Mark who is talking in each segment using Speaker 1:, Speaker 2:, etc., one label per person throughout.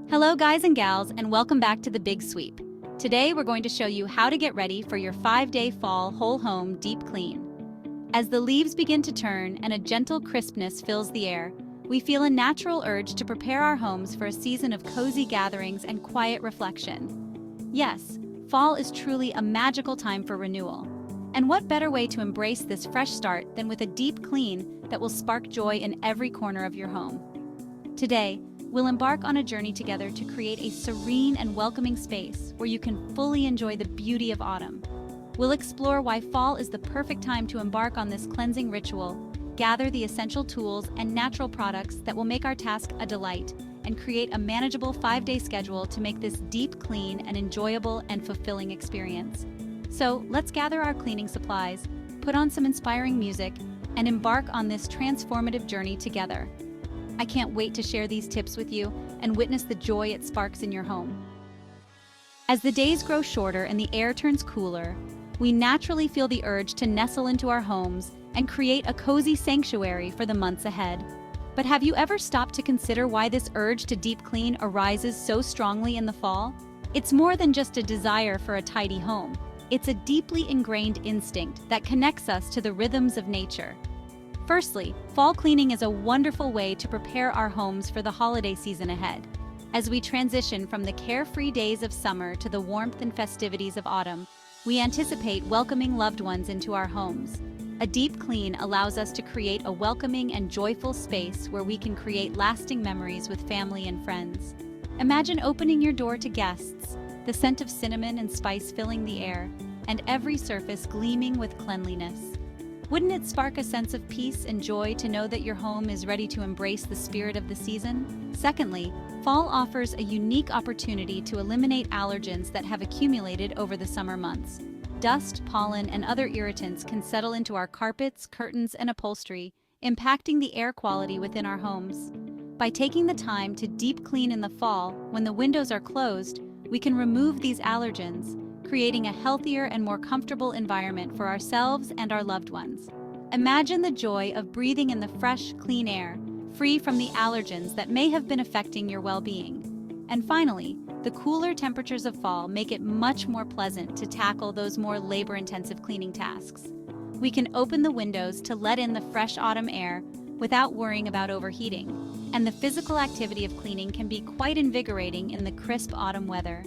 Speaker 1: Hello guys and gals, and welcome back to The Big Sweep. Today we're going to show you how to get ready for your 5-day fall whole home deep clean. As the leaves begin to turn and a gentle crispness fills the air, we feel a natural urge to prepare our homes for a season of cozy gatherings and quiet reflection. Yes, fall is truly a magical time for renewal. And what better way to embrace this fresh start than with a deep clean that will spark joy in every corner of your home. Today, we'll embark on a journey together to create a serene and welcoming space where you can fully enjoy the beauty of autumn. We'll explore why fall is the perfect time to embark on this cleansing ritual, gather the essential tools and natural products that will make our task a delight, and create a manageable 5-day schedule to make this deep clean an enjoyable and fulfilling experience. So let's gather our cleaning supplies, put on some inspiring music, and embark on this transformative journey together. I can't wait to share these tips with you and witness the joy it sparks in your home. As the days grow shorter and the air turns cooler, we naturally feel the urge to nestle into our homes and create a cozy sanctuary for the months ahead. But have you ever stopped to consider why this urge to deep clean arises so strongly in the fall? It's more than just a desire for a tidy home. It's a deeply ingrained instinct that connects us to the rhythms of nature. Firstly, fall cleaning is a wonderful way to prepare our homes for the holiday season ahead. As we transition from the carefree days of summer to the warmth and festivities of autumn, we anticipate welcoming loved ones into our homes. A deep clean allows us to create a welcoming and joyful space where we can create lasting memories with family and friends. Imagine opening your door to guests, the scent of cinnamon and spice filling the air, and every surface gleaming with cleanliness. Wouldn't it spark a sense of peace and joy to know that your home is ready to embrace the spirit of the season? Secondly, fall offers a unique opportunity to eliminate allergens that have accumulated over the summer months. Dust, pollen, and other irritants can settle into our carpets, curtains, and upholstery, impacting the air quality within our homes. By taking the time to deep clean in the fall, when the windows are closed, we can remove these allergens, creating a healthier and more comfortable environment for ourselves and our loved ones. Imagine the joy of breathing in the fresh, clean air, free from the allergens that may have been affecting your well-being. And finally, the cooler temperatures of fall make it much more pleasant to tackle those more labor-intensive cleaning tasks. We can open the windows to let in the fresh autumn air without worrying about overheating, and the physical activity of cleaning can be quite invigorating in the crisp autumn weather.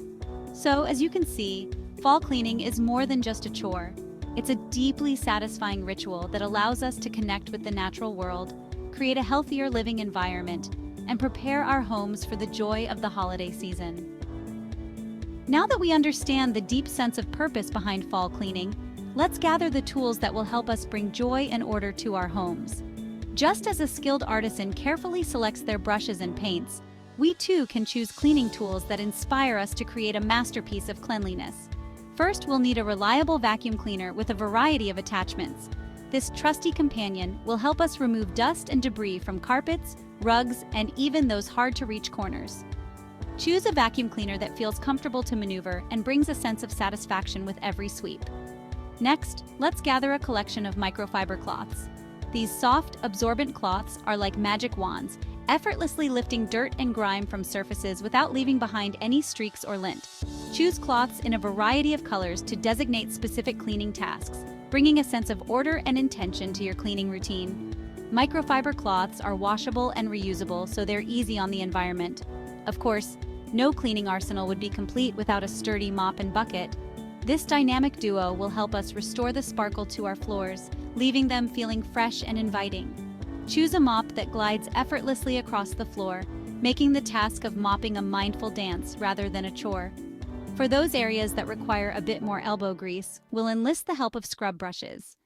Speaker 1: So, as you can see, fall cleaning is more than just a chore. It's a deeply satisfying ritual that allows us to connect with the natural world, create a healthier living environment, and prepare our homes for the joy of the holiday season. Now that we understand the deep sense of purpose behind fall cleaning, let's gather the tools that will help us bring joy and order to our homes. Just as a skilled artisan carefully selects their brushes and paints, we too can choose cleaning tools that inspire us to create a masterpiece of cleanliness. First, we'll need a reliable vacuum cleaner with a variety of attachments. This trusty companion will help us remove dust and debris from carpets, rugs, and even those hard-to-reach corners. Choose a vacuum cleaner that feels comfortable to maneuver and brings a sense of satisfaction with every sweep. Next, let's gather a collection of microfiber cloths. These soft, absorbent cloths are like magic wands, effortlessly lifting dirt and grime from surfaces without leaving behind any streaks or lint. Choose cloths in a variety of colors to designate specific cleaning tasks, bringing a sense of order and intention to your cleaning routine. Microfiber cloths are washable and reusable, so they're easy on the environment. Of course, no cleaning arsenal would be complete without a sturdy mop and bucket. This dynamic duo will help us restore the sparkle to our floors, leaving them feeling fresh and inviting. Choose a mop that glides effortlessly across the floor, making the task of mopping a mindful dance rather than a chore. For those areas that require a bit more elbow grease, we'll enlist the help of scrub brushes.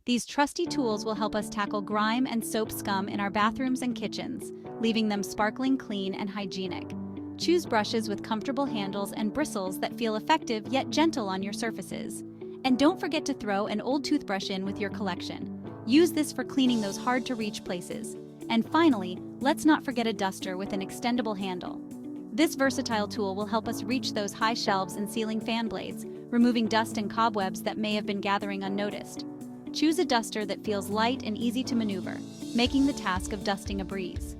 Speaker 1: These trusty tools will help us tackle grime and soap scum in our bathrooms and kitchens, leaving them sparkling clean and hygienic. Choose brushes with comfortable handles and bristles that feel effective yet gentle on your surfaces. And don't forget to throw an old toothbrush in with your collection. Use this for cleaning those hard-to-reach places. And finally, let's not forget a duster with an extendable handle. This versatile tool will help us reach those high shelves and ceiling fan blades, removing dust and cobwebs that may have been gathering unnoticed. Choose a duster that feels light and easy to maneuver, making the task of dusting a breeze.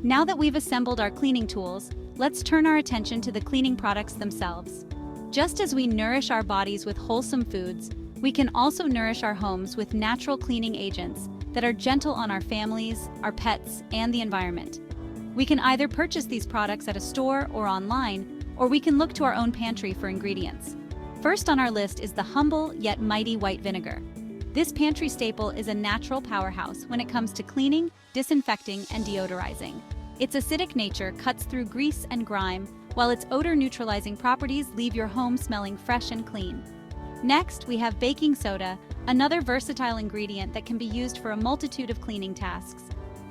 Speaker 1: Now that we've assembled our cleaning tools, let's turn our attention to the cleaning products themselves. Just as we nourish our bodies with wholesome foods, we can also nourish our homes with natural cleaning agents that are gentle on our families, our pets, and the environment. We can either purchase these products at a store or online, or we can look to our own pantry for ingredients. First on our list is the humble yet mighty white vinegar. This pantry staple is a natural powerhouse when it comes to cleaning, disinfecting, and deodorizing. Its acidic nature cuts through grease and grime, while its odor-neutralizing properties leave your home smelling fresh and clean. Next, we have baking soda, another versatile ingredient that can be used for a multitude of cleaning tasks.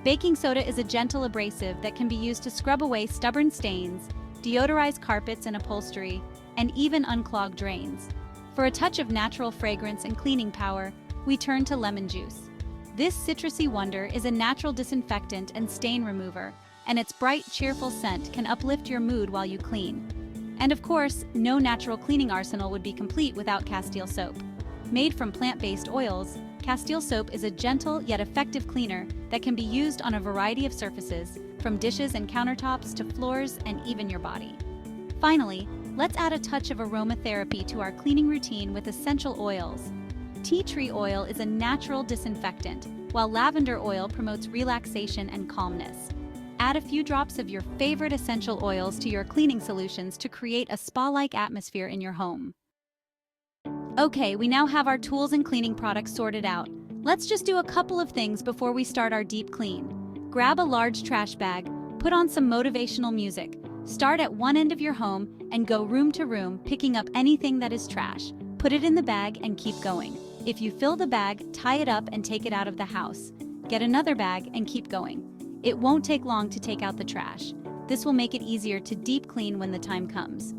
Speaker 1: Baking soda is a gentle abrasive that can be used to scrub away stubborn stains, deodorize carpets and upholstery, and even unclog drains. For a touch of natural fragrance and cleaning power, we turn to lemon juice. This citrusy wonder is a natural disinfectant and stain remover, and its bright, cheerful scent can uplift your mood while you clean. And of course, no natural cleaning arsenal would be complete without Castile soap. Made from plant-based oils, Castile soap is a gentle yet effective cleaner that can be used on a variety of surfaces, from dishes and countertops to floors and even your body. Finally, let's add a touch of aromatherapy to our cleaning routine with essential oils. Tea tree oil is a natural disinfectant, while lavender oil promotes relaxation and calmness. Add a few drops of your favorite essential oils to your cleaning solutions to create a spa-like atmosphere in your home. Okay, we now have our tools and cleaning products sorted out. Let's just do a couple of things before we start our deep clean. Grab a large trash bag, put on some motivational music, start at one end of your home and go room to room, picking up anything that is trash. Put it in the bag and keep going. If you fill the bag, tie it up and take it out of the house. Get another bag and keep going. It won't take long to take out the trash. This will make it easier to deep clean when the time comes.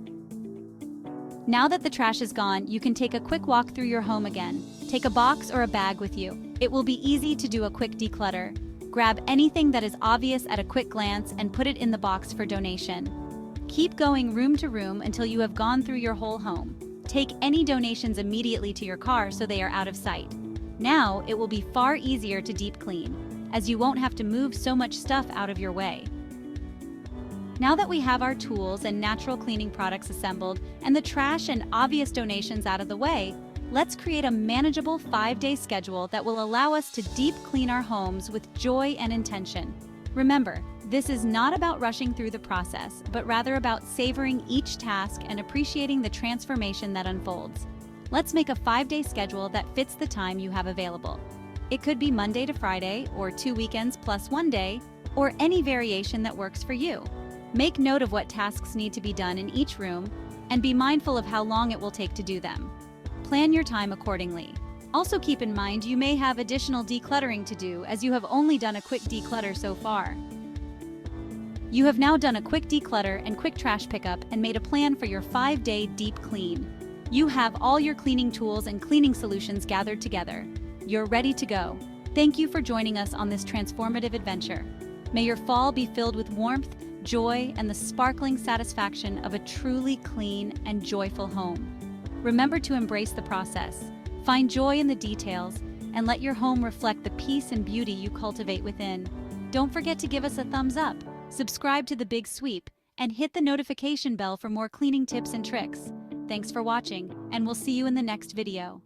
Speaker 1: Now that the trash is gone, you can take a quick walk through your home again. Take a box or a bag with you. It will be easy to do a quick declutter. Grab anything that is obvious at a quick glance and put it in the box for donation. Keep going room to room until you have gone through your whole home. Take any donations immediately to your car so they are out of sight. Now it will be far easier to deep clean, as you won't have to move so much stuff out of your way. Now that we have our tools and natural cleaning products assembled and the trash and obvious donations out of the way, let's create a manageable 5-day schedule that will allow us to deep clean our homes with joy and intention. Remember, this is not about rushing through the process, but rather about savoring each task and appreciating the transformation that unfolds. Let's make a 5-day schedule that fits the time you have available. It could be Monday to Friday, or 2 weekends plus 1 day, or any variation that works for you. Make note of what tasks need to be done in each room, and be mindful of how long it will take to do them. Plan your time accordingly. Also keep in mind you may have additional decluttering to do, as you have only done a quick declutter so far. You have now done a quick declutter and quick trash pickup and made a plan for your 5-day deep clean. You have all your cleaning tools and cleaning solutions gathered together. You're ready to go. Thank you for joining us on this transformative adventure. May your fall be filled with warmth, joy, and the sparkling satisfaction of a truly clean and joyful home. Remember to embrace the process, find joy in the details, and let your home reflect the peace and beauty you cultivate within. Don't forget to give us a thumbs up, subscribe to The Big Sweep, and hit the notification bell for more cleaning tips and tricks. Thanks for watching, and we'll see you in the next video.